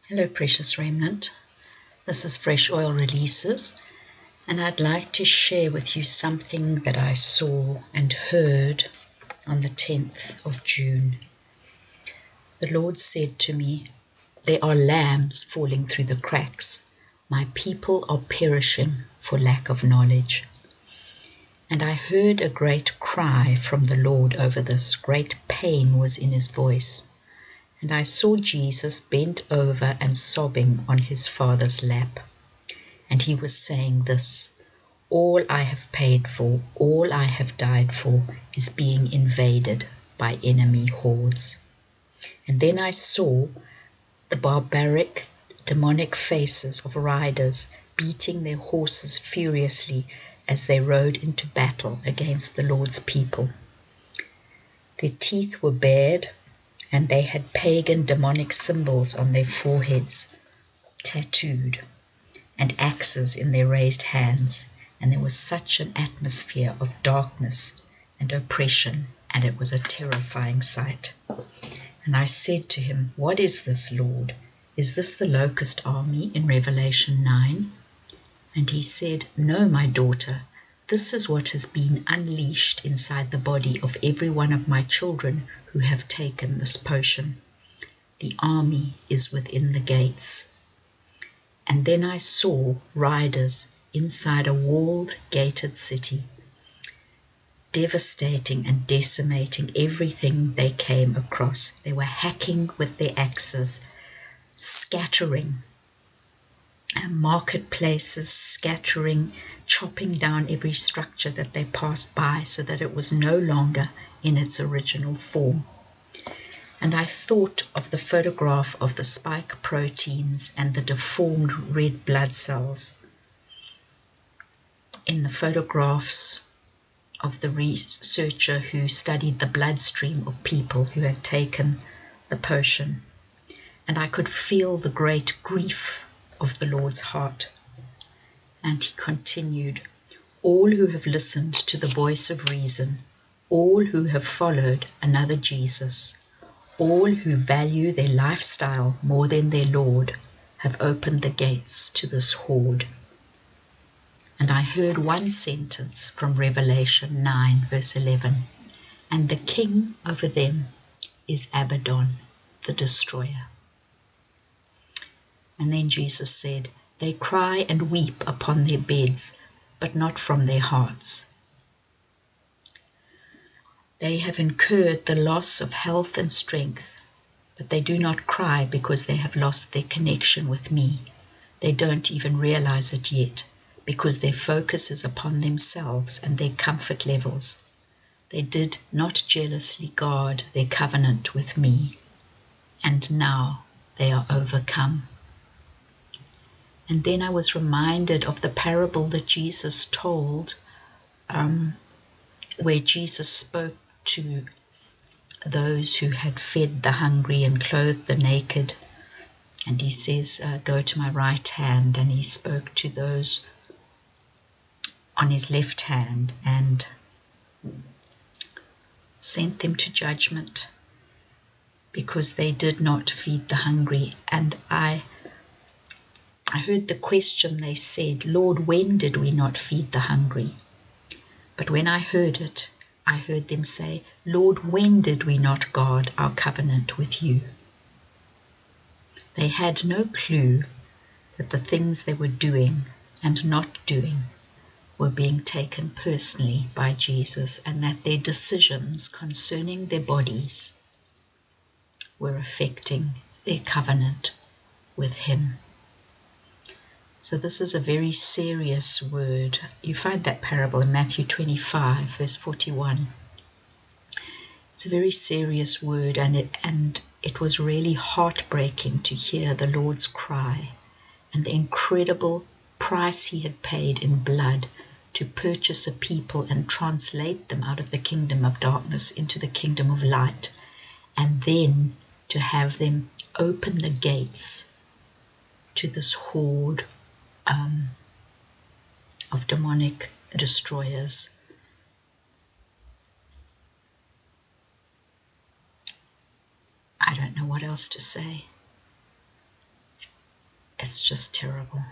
Hello, precious remnant. This is Fresh Oil Releases, and I'd like to share with you something that I saw and heard on the 10th of June. The Lord said to me, "There are lambs falling through the cracks. My people are perishing for lack of knowledge." And I heard a great cry from the Lord over this. Great pain was in his voice. And I saw Jesus bent over and sobbing on his Father's lap. And he was saying this, "All I have paid for, all I have died for, is being invaded by enemy hordes." And then I saw the barbaric, demonic faces of riders beating their horses furiously as they rode into battle against the Lord's people. Their teeth were bared, and they had pagan demonic symbols on their foreheads, tattooed, and axes in their raised hands, and there was such an atmosphere of darkness and oppression, and it was a terrifying sight. And I said to him, "What is this, Lord? Is this the locust army in Revelation 9? And he said, "No, my daughter, this is what has been unleashed inside the body of every one of my children who have taken this potion. The army is within the gates." And then I saw riders inside a walled, gated city, devastating and decimating everything they came across. They were hacking with their axes, scattering marketplaces, scattering, chopping down every structure that they passed by so that it was no longer in its original form. And I thought of the photograph of the spike proteins and the deformed red blood cells in the photographs of the researcher who studied the bloodstream of people who had taken the potion. And I could feel the great grief of the Lord's heart. And he continued, "All who have listened to the voice of reason, all who have followed another Jesus, all who value their lifestyle more than their Lord, have opened the gates to this horde." And I heard one sentence from Revelation 9, verse 11, "And the king over them is Abaddon, the destroyer." And then Jesus said, "They cry and weep upon their beds, but not from their hearts. They have incurred the loss of health and strength, but they do not cry because they have lost their connection with me. They don't even realize it yet, because their focus is upon themselves and their comfort levels. They did not jealously guard their covenant with me, and now they are overcome." And then I was reminded of the parable that Jesus told, where Jesus spoke to those who had fed the hungry and clothed the naked. And he says, "Go to my right hand." And he spoke to those on his left hand and sent them to judgment because they did not feed the hungry. And I heard the question. They said, "Lord, when did we not feed the hungry?" But when I heard it, I heard them say, "Lord, when did we not guard our covenant with you?" They had no clue that the things they were doing and not doing were being taken personally by Jesus, and that their decisions concerning their bodies were affecting their covenant with him. So this is a very serious word. You find that parable in Matthew 25, verse 41. It's a very serious word, and it was really heartbreaking to hear the Lord's cry and the incredible price he had paid in blood to purchase a people and translate them out of the kingdom of darkness into the kingdom of light, and then to have them open the gates to this horde of demonic destroyers. I don't know what else to say. It's just terrible.